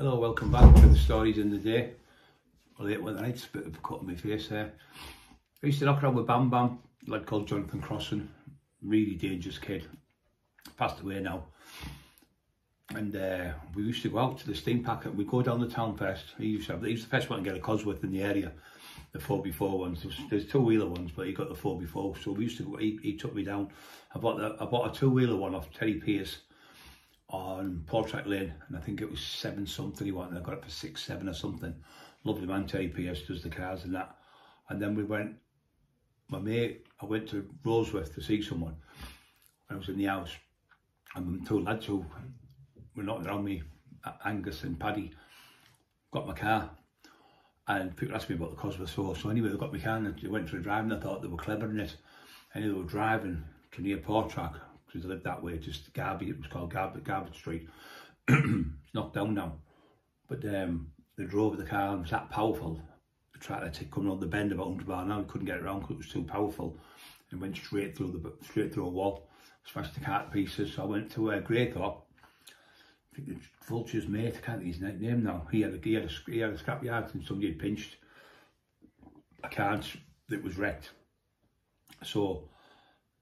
Hello, welcome back to the stories in the day. Well, late one night, a bit of a cut on my face there. I used to knock around with Bam Bam, a lad called Jonathan Crossan, really dangerous kid. Passed away now. And we used to go out to the steam packet. We'd go down the town first. He was the first one to get a cosworth in the area, the 4x4 ones. There's two-wheeler ones, but he got the 4x4. So we used to go, he took me down. I bought a two-wheeler one off Terry Pierce on Portrait Lane, and I think it was 7 something he wanted. I got it for 6, 7 or something. Lovely man, Terry Pierce does the cars and that. And then we went, I went to Roseworth to see someone. I was in the house, and two lads who were knocking around me, Angus and Paddy, got my car, and people asked me about the cosworth. So anyway, they got my car and they went for a drive, and I thought they were clever in it. Anyway, they were driving to near Portrack, because they lived that way, just Garby, it was called Garby Street. It's knocked down now. But they drove the car and it was that powerful. They tried to come around the bend about 100 miles an hour, couldn't get it around because it was too powerful. And went straight through a wall, smashed the car to pieces. So I went to Greythorpe. I think it's Vulture's mate, I can't think his name now. He had a scrapyard and somebody had pinched a car that was wrecked. So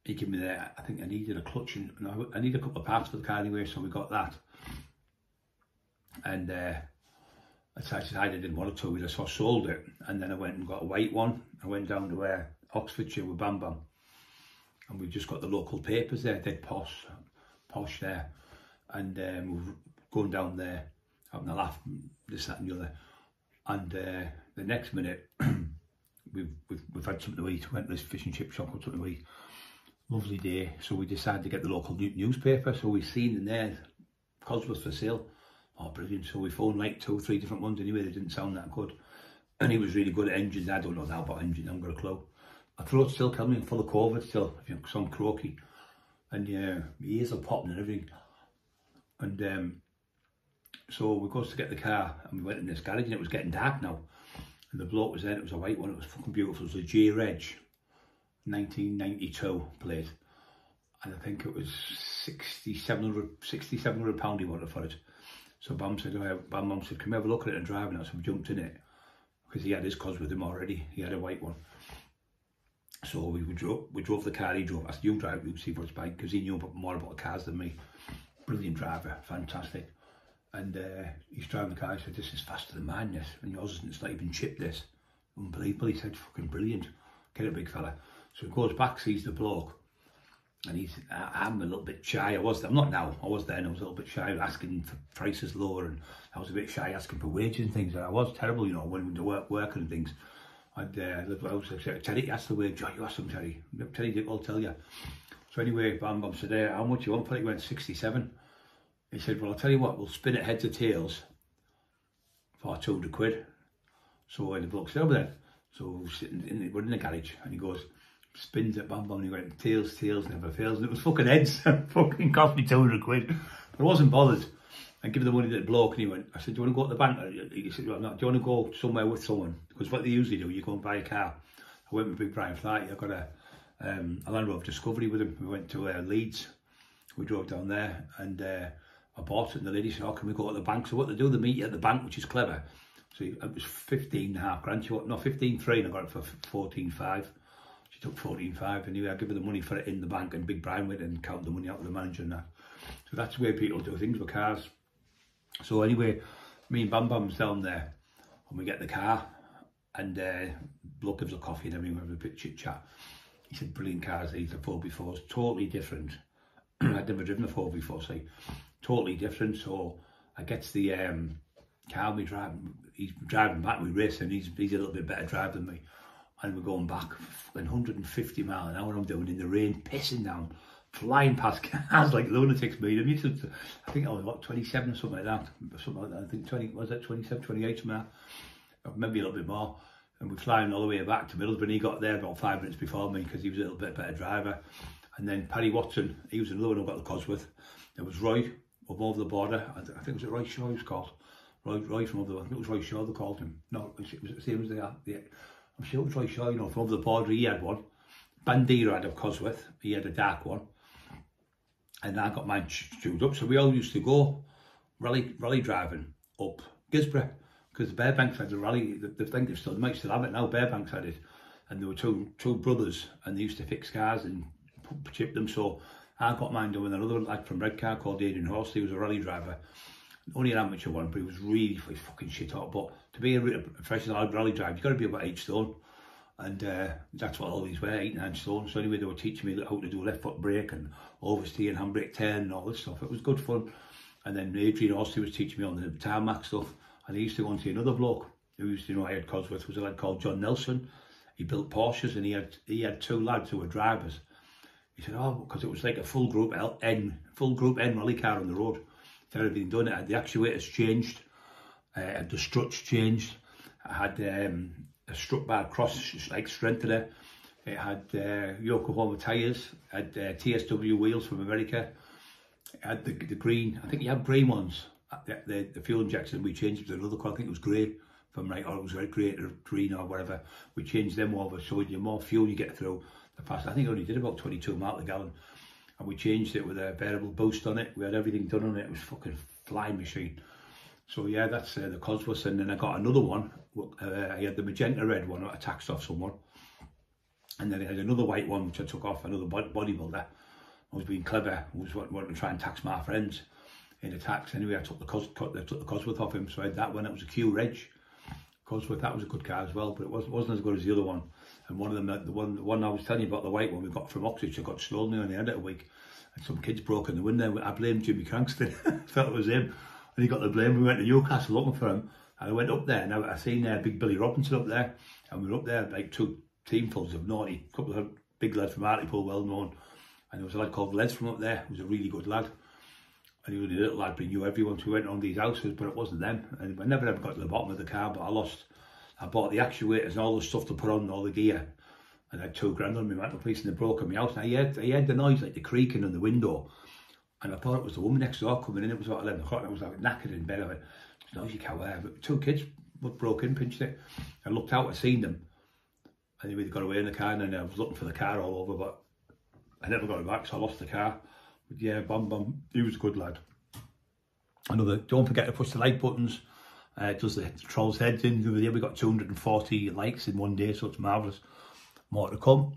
he gave me there. I think I needed a clutch and I needed a couple of parts for the car anyway, so we got that. And I decided I didn't want a two-wheeler, so I sold it. And then I went and got a white one. I went down to Oxfordshire with Bam Bam. And we just got the local papers there, dead posh there. And we were going down there, having a laugh, this, that and the other. And the next minute, we've had something to eat. Went to this fish and chip shop, got something to eat. Lovely day. So we decided to get the local newspaper. So we seen in there, cosworth for sale. Oh, brilliant. So we phoned like 2 or 3 different ones anyway. They didn't sound that good. And he was really good at engines. I don't know now about engines. I haven't got a clue. My throat's still coming, full of COVID still, because I'm croaky. And yeah, my ears are popping and everything. And so we goes to get the car and we went in this garage and it was getting dark now. And the bloke was there, it was a white one, it was fucking beautiful. It was a J-Reg 1992 plate. And I think it was £6,700 he wanted for it. So Bam said, Bam said, can we have a look at it and drive it? So we jumped in it because he had his cos with him already. He had a white one. So we drove the car, he drove. I said, you drive, you see for his bike, because he knew more about the cars than me. Brilliant driver, fantastic. And he's driving the car, he said, this is faster than mine, this. And yours isn't, it's not even chipped, this. Unbelievable, he said, fucking brilliant. Get a big fella. So he goes back, sees the bloke. And I'm a little bit shy. I'm not now, I was then, I was a little bit shy asking for prices lower, and I was a bit shy asking for wages and things. And I was terrible, you know, when to working and things. And I was like, Terry asked the wage, oh, you asked him, Terry. Terry Dick will tell you. So anyway, Bam Bam said, how much you want for it? He went 67. He said, well, I'll tell you what, we'll spin it heads or tails for 200 quid. So the bloke said, over there. So we're in the garage, and he goes, spins it, Bam Bam, and he went, tails never fails. And it was fucking heads. Fucking cost me 200 quid. But I wasn't bothered. I give the money to the bloke, and he went, I said, do you want to go to the bank? He said, well, no, do you want to go somewhere with someone? Because what they usually do, you go and buy a car. I went with Big Brian Flighty. I got a Land Rover Discovery with him. We went to Leeds. We drove down there, and I bought it, and the lady said, oh, can we go to the bank? So what they do, they meet you at the bank, which is clever. So it was 15.5 grand. She wanted, no, 15.3, and I got it for 14.5. She took 14.5. Anyway, I give her the money for it in the bank, and Big Brian went and counted the money out with the manager and that. So that's the way people do things with cars. So anyway, me and Bam Bam's down there, and we get the car, and bloke gives a coffee and everything, we have a bit chit chat. He said, brilliant cars, these are 4x4s, totally different. I'd never driven a 4x4, so totally different. So I gets the car, he's driving back, we racing, he's a little bit better driver than me. And we're going back, 150 miles an hour I'm doing in the rain, pissing down, flying past cars like lunatics. I think I was, what, 27 or something like that. I think 20, was that 27, 28, something like that. Maybe a little bit more. And we're flying all the way back to Middlesbrough, and he got there about 5 minutes before me because he was a little bit better driver. And then Paddy Watson, he was another one who got the cosworth. There was Roy over the border. I think it was Roy Shaw he was called. Roy from over the, I think it was Roy Shaw they called him. No, it was the same as they are. Yeah. I'm sure it was Roy Shaw, you know, from over the border. He had one. Bandira had a cosworth. He had a dark one. And I got mine tuned up. So we all used to go rally driving up Gisborough, because the Bearbanks had a rally. They think they might still have it now. Bearbanks had it, and there were two brothers, and they used to fix cars and chip them. So I got mine done with another lad from Redcar called Adrian Horst. He was a rally driver, only an amateur one, but he was really fucking shit hot. But to be a professional rally driver, you've got to be about 8 stone. And that's what all these were, 8, 9 stone. So anyway, they were teaching me how to do left foot brake and oversteer and handbrake turn and all this stuff. It was good fun. And then Adrian also was teaching me on the tarmac stuff. And I used to go and see another bloke who used to know I had cosworth, was a lad called John Nelson. He built Porsches, and he had 2 lads who were drivers. He said, oh, because it was like a full group N rally car on the road. So everything done. It had the actuators changed, the struts changed. I had a strut bar cross like strengthener. It had Yokohama tyres, had TSW wheels from America. It had the green, I think you have green ones, the fuel injection. We changed it to another colour, I think it was grey from right, or it was red, grey or green or whatever. We changed them over so the more fuel you get through, the faster. I think it only did about 22 miles a gallon. And we changed it with a variable boost on it. We had everything done on it. It was a fucking flying machine. So yeah, that's the Cosworth. And then I got another one. I had the magenta red one I taxed off someone. And then I had another white one which I took off another bodybuilder. I was being clever. I was wanting to try and tax my friends in a tax. Anyway, I took the Cosworth off him. So I had that one. It was a Q Reg Cosworth. That was a good car as well, but it wasn't as good as the other one. And one of them, the one I was telling you about, the white one we got from Oxfordshire, got stolen. They only had it a week. And some kids broke in the window. I blamed Jimmy Cranston. I thought it was him. And he got the blame. We went to Newcastle looking for him. And I went up there, and I seen Big Billy Robinson up there. And we were up there, like 2 teamfuls of naughty, a couple of big lads from Hartlepool, well known. And there was a lad called Les from up there, who was a really good lad. And he was a little lad, but he knew everyone. So we went on these houses, but it wasn't them. And I never ever got to the bottom of the car, but I bought the actuators and all the stuff to put on, all the gear. And I had $2 on me mantelpiece, and they broke in my house. And I heard the noise, like the creaking on the window. And I thought it was the woman next door coming in. It was about 11 o'clock, and I was like knackered in bed. I went, it's noisy cow there. But 2 kids broke in, pinched it. I looked out, I seen them. Anyway, they got away in the car, and then I was looking for the car all over, but I never got it back, so I lost the car. But yeah, Bum, he was a good lad. Don't forget to push the like buttons. It does the trolls heads in. We got 240 likes in one day, so it's marvellous. More to come.